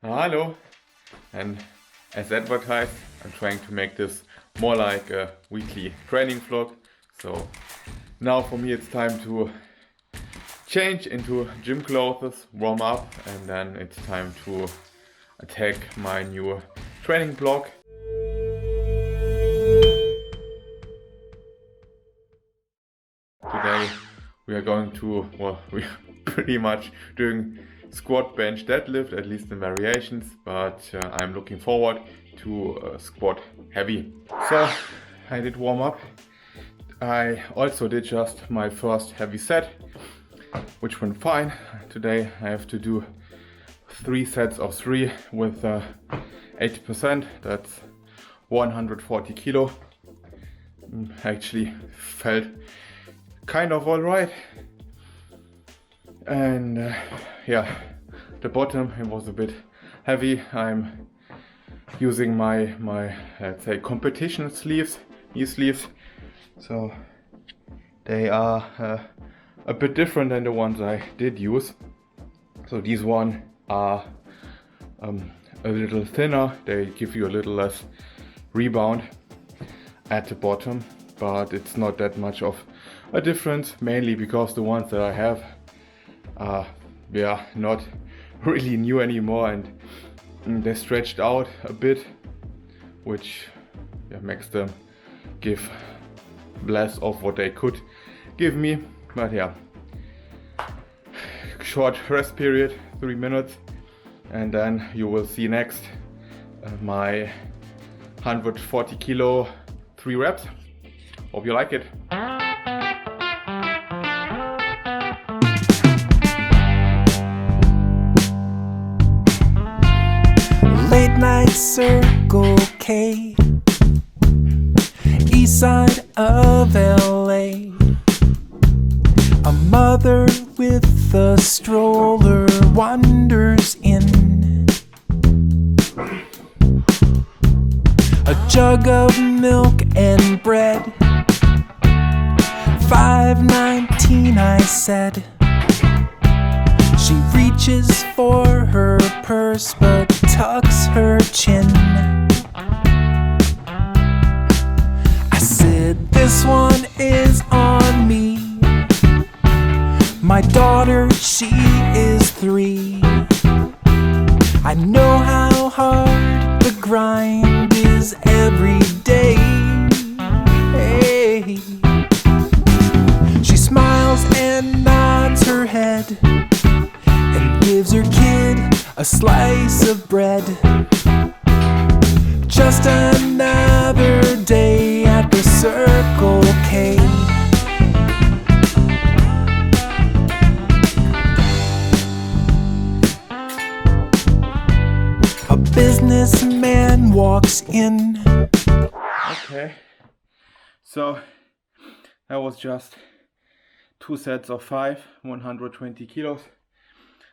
Hello, and as advertised, I'm trying to make this more like a weekly training vlog. So now for me it's time to change into gym clothes, warm up, and then it's time to attack my new training block. Today we are going to, we are pretty much doing squat, bench, deadlift, at least in variations, but I'm looking forward to squat heavy. So I did warm up. I also did just my first heavy set, which went fine. Today I have to do 3 sets of 3 with 80%. That's 140 kilo. Actually felt kind of alright. And yeah, the bottom, it was a bit heavy. I'm using my let's say competition sleeves, knee sleeves. So they are a bit different than the ones I did use. So these ones are a little thinner. They give you a little less rebound at the bottom, but it's not that much of a difference, mainly because the ones that I have are not really new anymore, and they stretched out a bit, which makes them give less of what they could give me. But yeah, short rest period, 3 minutes, and then you will see next my 140 kilo 3 reps. Hope you like it. Late night Circle K, east side of LA. A mother with a stroller wanders in. A jug of milk and bread. $5.19 I said. She reaches for her purse but tucks her chin. I said, this one is on me. My daughter, she is 3. I know how hard the grind is every day. Hey. She smiles and nods her head, gives her kid a slice of bread. Just another day at the Circle K. A businessman walks in. Okay, so that was just 2 sets of 5, 120 kilos.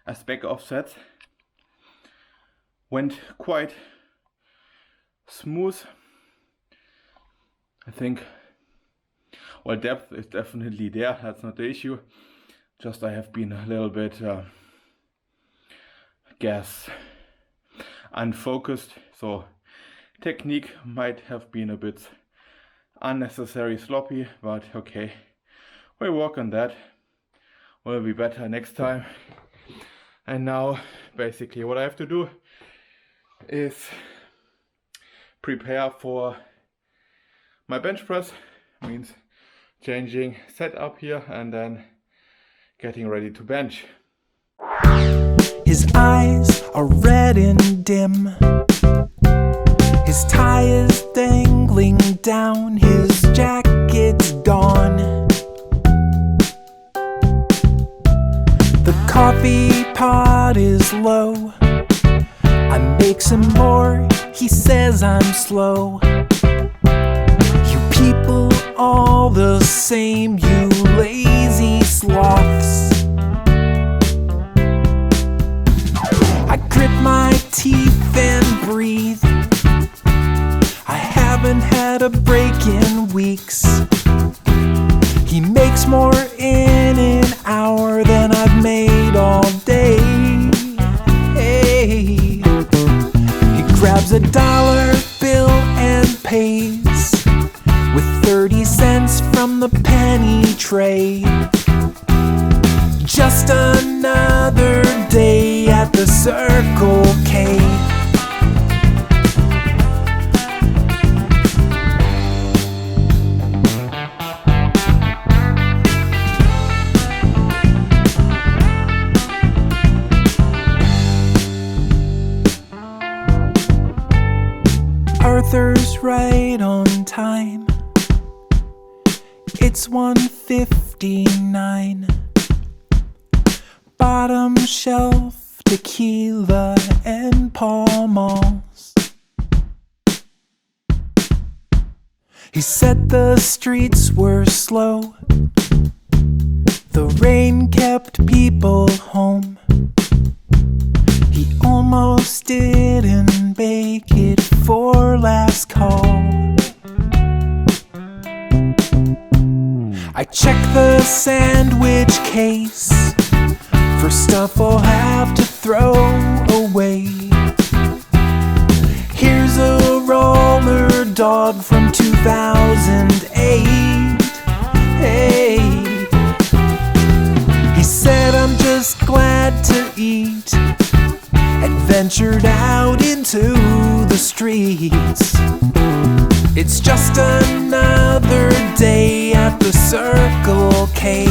As back off sets. Went quite smooth. I think, well, depth is definitely there, that's not the issue. Just I have been a little bit unfocused, so technique might have been a bit unnecessary sloppy, but okay, we'll work on that. Will be better next time. And now basically what I have to do is prepare for my bench press. Means changing setup here and then getting ready to bench. His eyes are red and dim. His tie is dangling down. His jacket's gone. The coffee pot is low. I make some more. He says I'm slow. You people all the same, you lazy sloths. I grit my teeth and breathe. I haven't had a break in weeks. He makes more in an hour than I've made all day. Hey. Grabs a dollar bill and pays with 30 cents from the penny tray. Just another day at the Circle K. Arthur's right on time. It's 1:59. Bottom shelf tequila and Pall Malls. He said the streets were slow. The rain kept people home. He almost didn't make it for last call. I checked the sandwich case for stuff I'll have to throw away. Here's a roller dog from 2008. Hey, he said, I'm just glad to eat, and ventured out into the streets. It's just another day at the Circle K.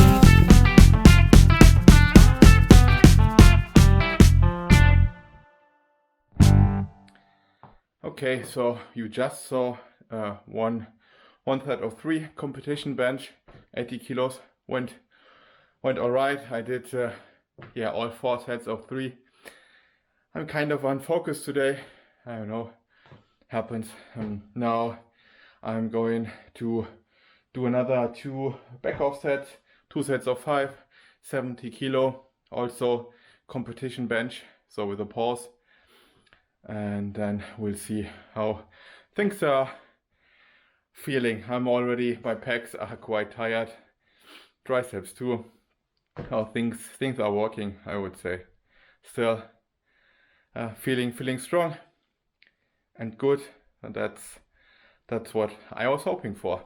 Okay, so you just saw one set of 3 competition bench, 80 kilos. Went all right. I did all 4 sets of 3. I'm kind of unfocused today. I don't know, happens. Now I'm going to do another 2 back off sets, 2 sets of 5, 70 kilo, also competition bench, so with a pause. And then we'll see how things are feeling. My pecs are quite tired, triceps too. How things are working, I would say. Still feeling strong and good, and that's what I was hoping for.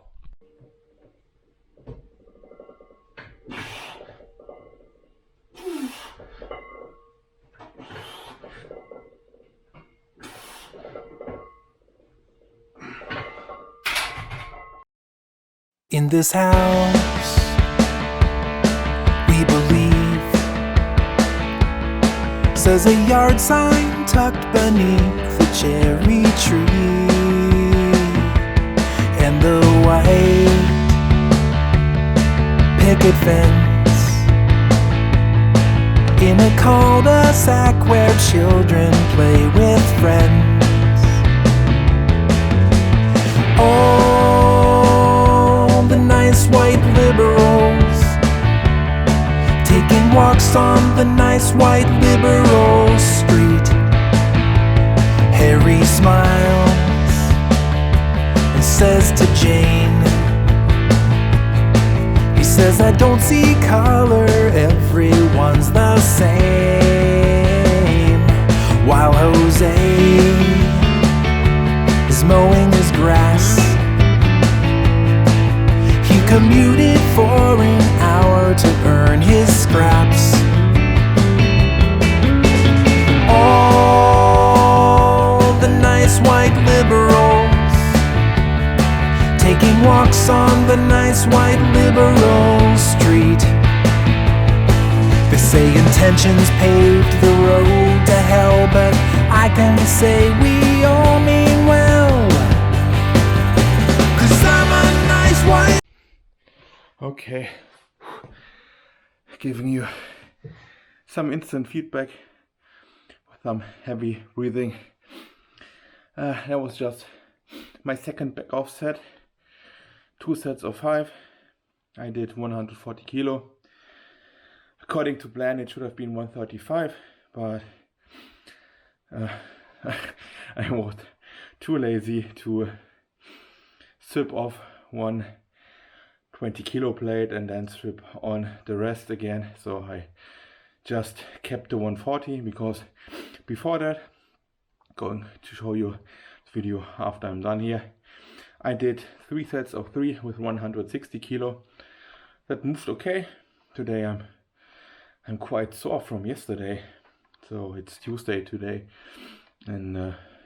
In this house, we believe, says a yard sign tucked beneath the cherry tree. And the white picket fence in a cul-de-sac where children play with friends. All the nice white liberals taking walks on the nice white liberal street. Harry smiles and says to Jane, he says, I don't see color, everyone's the same. While Jose is mowing his grass, he commuted for an hour to earn his scraps. All the nice white liberals taking walks on the nice white liberal street. They say intentions paved the road to hell, but I can say we all mean well, 'cause I'm a nice white. Okay, giving you some instant feedback with some heavy breathing. That was just my second back off set, 2 sets of 5. I did 140 kilo. According to plan, it should have been 135, but I was too lazy to strip off one 20 kilo plate and then strip on the rest again. So I just kept the 140, because before that going to show you the video after I'm done here. I did 3 sets of 3 with 160 kilo. That moved okay. Today I'm quite sore from yesterday, so it's Tuesday today, and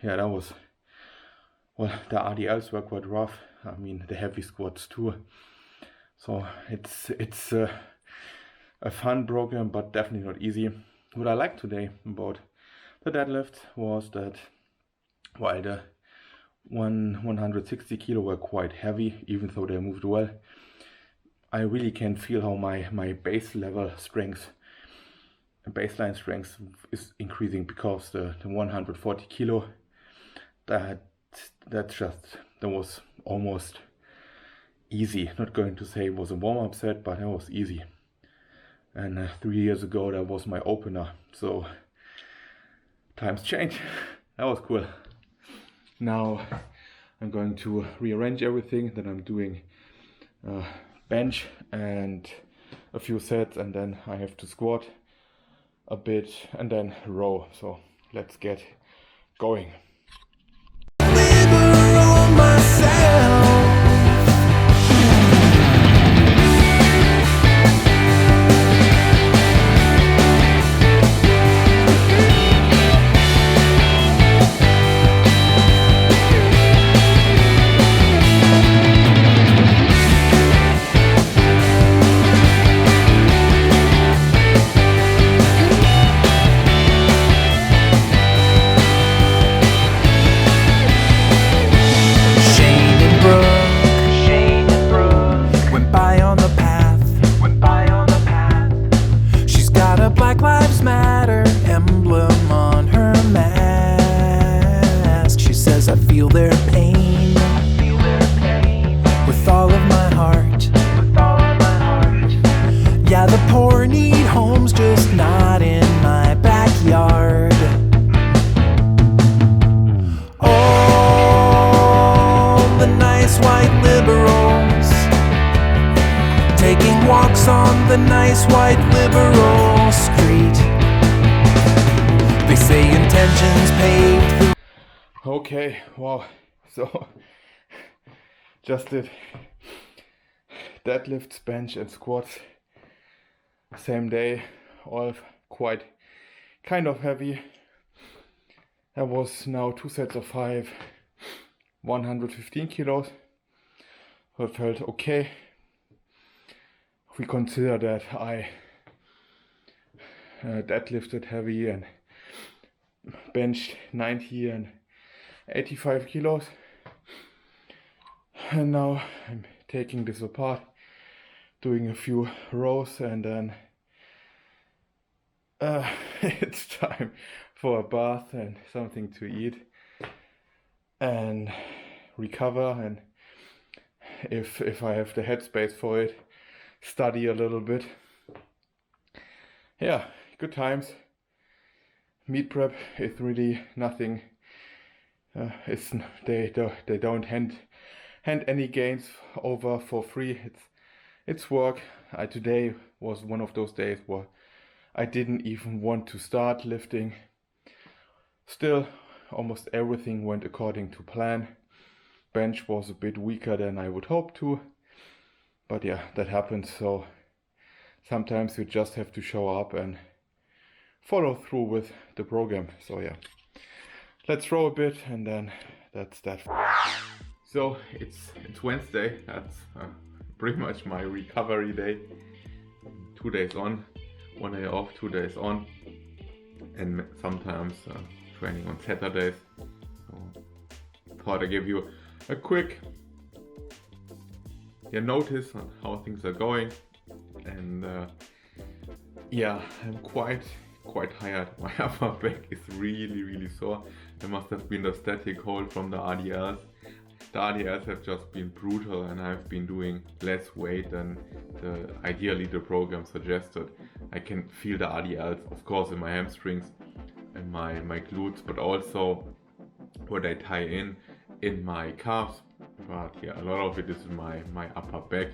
yeah, that was, well, the RDLs were quite rough. I mean, the heavy squats too. So it's a fun program, but definitely not easy. What I liked today about the deadlift was that while the 160 kilo were quite heavy, even though they moved well, I really can feel how my base level strength, baseline strength is increasing, because the 140 kilo, that was almost easy. Not going to say it was a warm-up set, but that was easy. And 3 years ago that was my opener, so times change. That was cool. Now I'm going to rearrange everything. Then I'm doing bench and a few sets, and then I have to squat a bit and then row. So let's get going. On the nice white liberal street, they say intentions paved. Okay, wow, so just did deadlifts, bench and squats same day, all quite kind of heavy. That was now 2 sets of 5, 115 kilos. So it felt okay. We consider that I deadlifted heavy and benched 90 and 85 kilos, and now I'm taking this apart, doing a few rows, and then it's time for a bath and something to eat and recover, and if I have the headspace for it, study a little bit. Yeah, good times. Meet prep is really nothing. They don't hand any gains over for free. It's work. Today was one of those days where I didn't even want to start lifting. Still, almost everything went according to plan. Bench was a bit weaker than I would hope to. But yeah, that happens, so sometimes you just have to show up and follow through with the program. So yeah, let's row a bit, and then that's that. So it's Wednesday. That's pretty much my recovery day. 2 days on, 1 day off, 2 days on, and sometimes training on Saturdays. So thought I'd give you a quick notice on how things are going, and yeah, I'm quite tired. My upper back is really sore. There must have been the static hold from the RDLs. The RDLs have just been brutal, and I've been doing less weight than ideally the program suggested. I can feel the RDLs, of course, in my hamstrings and my glutes, but also where they tie in my calves. But yeah, a lot of it is in my upper back.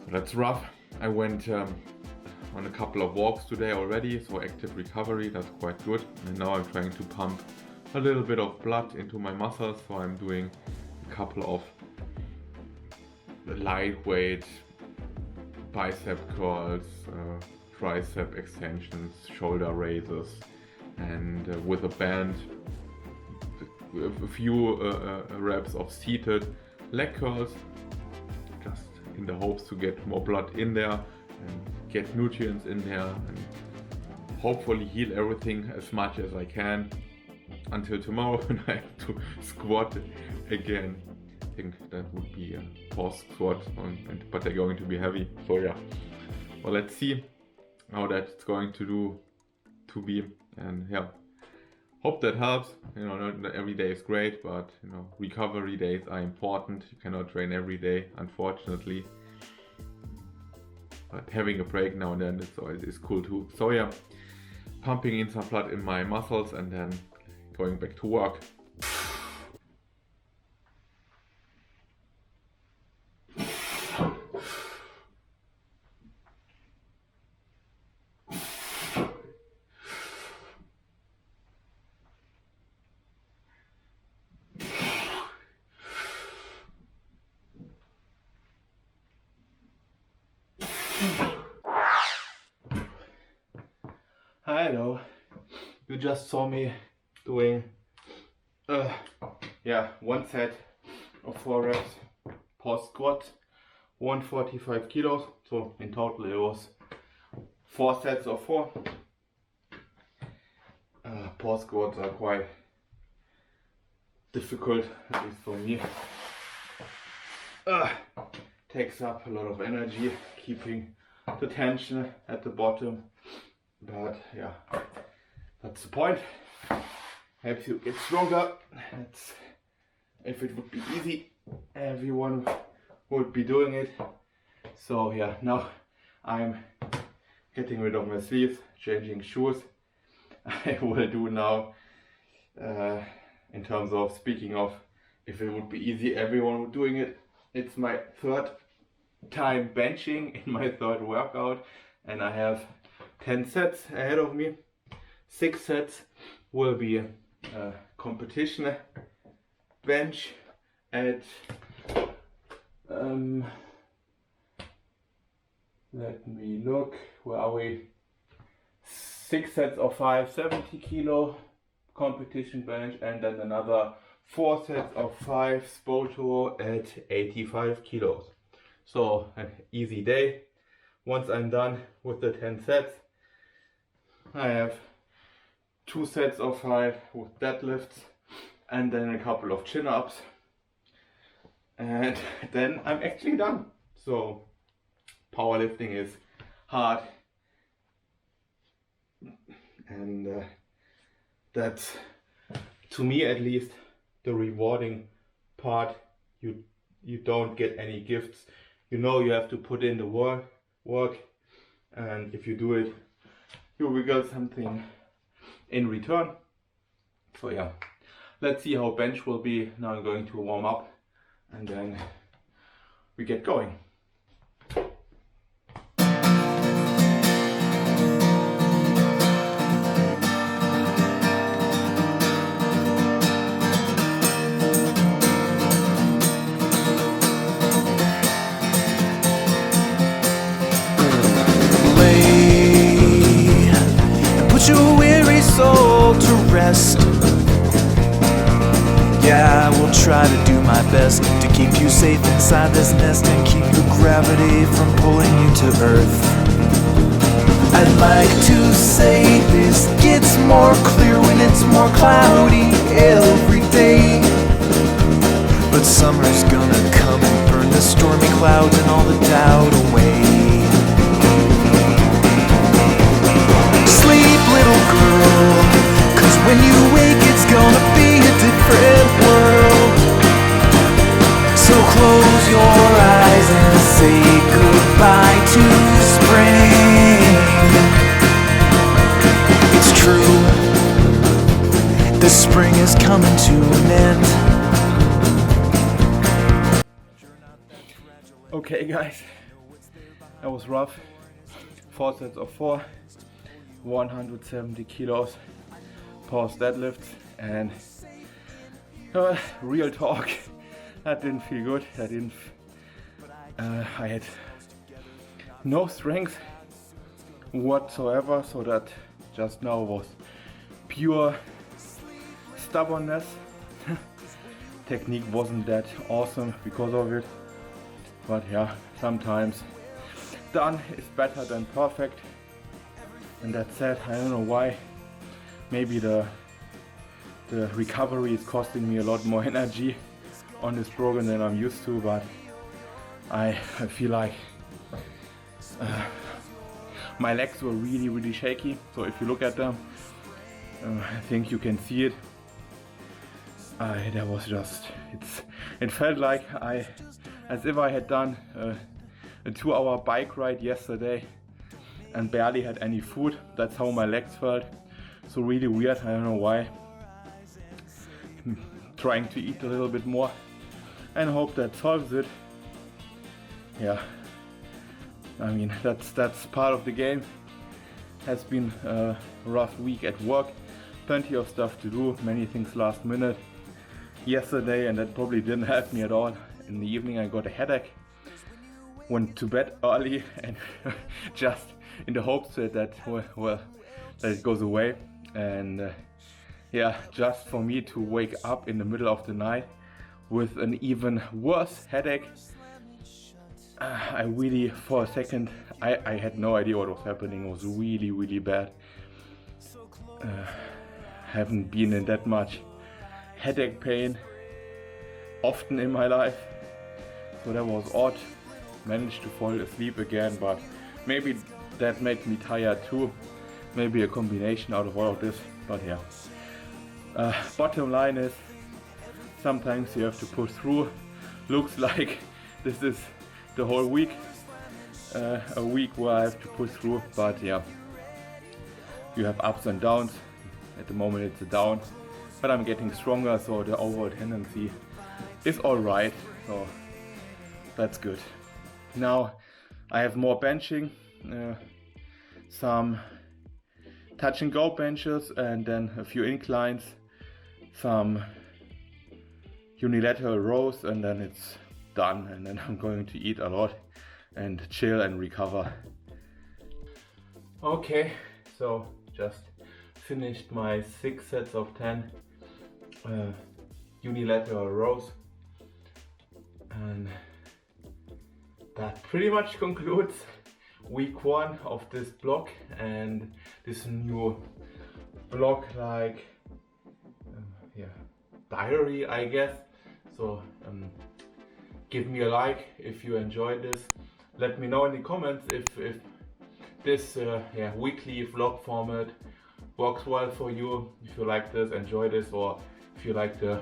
So that's rough. I went on a couple of walks today already, so active recovery, that's quite good. And now I'm trying to pump a little bit of blood into my muscles, so I'm doing a couple of lightweight bicep curls, tricep extensions, shoulder raises, and with a band, a few reps of seated leg curls, just in the hopes to get more blood in there and get nutrients in there and hopefully heal everything as much as I can until tomorrow when I have to squat again. I think that would be a pause squat, but they're going to be heavy. So yeah, well, let's see how that's going to be, and yeah, hope that helps. You know, not every day is great, but you know, recovery days are important. You cannot train every day, unfortunately. But having a break now and then is cool too. So yeah, pumping in some blood in my muscles and then going back to work. Hello, you just saw me doing one set of 4 reps pause squat, 145 kilos, so in total it was 4 sets of 4. Pause squats are quite difficult, at least for me. Takes up a lot of energy keeping the tension at the bottom. But yeah, that's the point. Helps you get stronger. If it would be easy, everyone would be doing it. So yeah, now I'm getting rid of my sleeves, changing shoes. I will do now, in terms of speaking of, if it would be easy, everyone would doing it. It's my 3rd time benching in my 3rd workout, and I have 10 sets ahead of me. 6 sets will be a competition bench at let me look, where are we? 6 sets of 5 70 kilo competition bench, and then another 4 sets of 5 Spoto at 85 kilos. So an easy day. Once I'm done with the 10 sets, I have 2 sets of 5 with deadlifts and then a couple of chin-ups, and then I'm actually done. So powerlifting is hard, and that's, to me at least, the rewarding part. You don't get any gifts. You know you have to put in the work, and if you do it, you will get something in return. So yeah, let's see how bench will be. Now I'm going to warm up and then we get going. Your weary soul to rest. Yeah, I will try to do my best to keep you safe inside this nest and keep your gravity from pulling you to earth. I'd like to say this gets more clear when it's more cloudy every day, but summer's gonna come and burn the stormy clouds and all the doubt away. Sleep, little girl, 'cause when you wake it's gonna be a different world. So close your eyes and say goodbye to spring. It's true, the spring is coming to an end. Okay guys, that was rough. 4 sets of 4, 170 kilos pause deadlifts, and real talk, that didn't feel good. I had no strength whatsoever, so that just now was pure stubbornness. Technique wasn't that awesome because of it, but yeah, sometimes done is better than perfect. And that said, I don't know why. Maybe the recovery is costing me a lot more energy on this program than I'm used to, but I feel like my legs were really shaky. So if you look at them, I think you can see it. That was just, it felt like as if I had done a 2-hour bike ride yesterday and barely had any food. That's how my legs felt. So really weird, I don't know why. I'm trying to eat a little bit more and hope that solves it. Yeah, I mean, that's part of the game. Has been a rough week at work. Plenty of stuff to do, many things last minute yesterday, and that probably didn't help me at all. In the evening I got a headache, went to bed early and just in the hopes that that it goes away. And yeah, just for me to wake up in the middle of the night with an even worse headache, I really, for a second, I had no idea what was happening. It was really bad. Haven't been in that much headache pain often in my life, so that was odd. Managed to fall asleep again, but maybe that made me tired too. Maybe a combination out of all of this, but yeah. Bottom line is, sometimes you have to push through. Looks like this is the whole week, a week where I have to push through, but yeah, you have ups and downs. At the moment it's a down, but I'm getting stronger, so the overall tendency is alright, so that's good. Now I have more benching, some touch and go benches, and then a few inclines, some unilateral rows, and then it's done. And then I'm going to eat a lot and chill and recover. Okay, so just finished my 6 sets of 10 unilateral rows, and that pretty much concludes week 1 of this blog and this new blog like diary, I guess. So give me a like if you enjoyed this. Let me know in the comments if this weekly vlog format works well for you, if you like this, enjoy this, or if you like the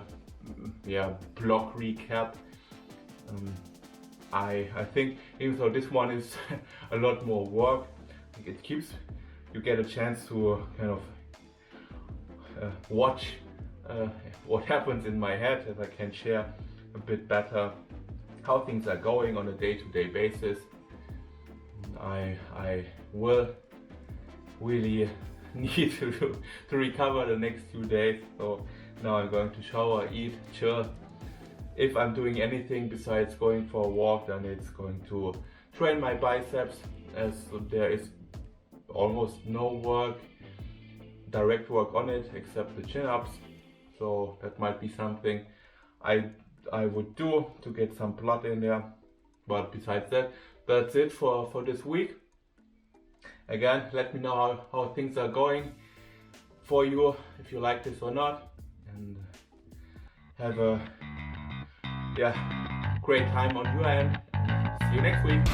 blog recap. I think even though this one is a lot more work, it keeps, you get a chance to kind of watch what happens in my head, as I can share a bit better how things are going on a day-to-day basis. I will really need to recover the next 2 days, so now I'm going to shower, eat, chill. If I'm doing anything besides going for a walk, then it's going to train my biceps, as there is almost no work, direct work on it, except the chin-ups. So that might be something I would do to get some blood in there. But besides that, that's it for this week. Again, let me know how things are going for you, if you like this or not, and have a great time on your end. See you next week.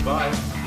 Bye.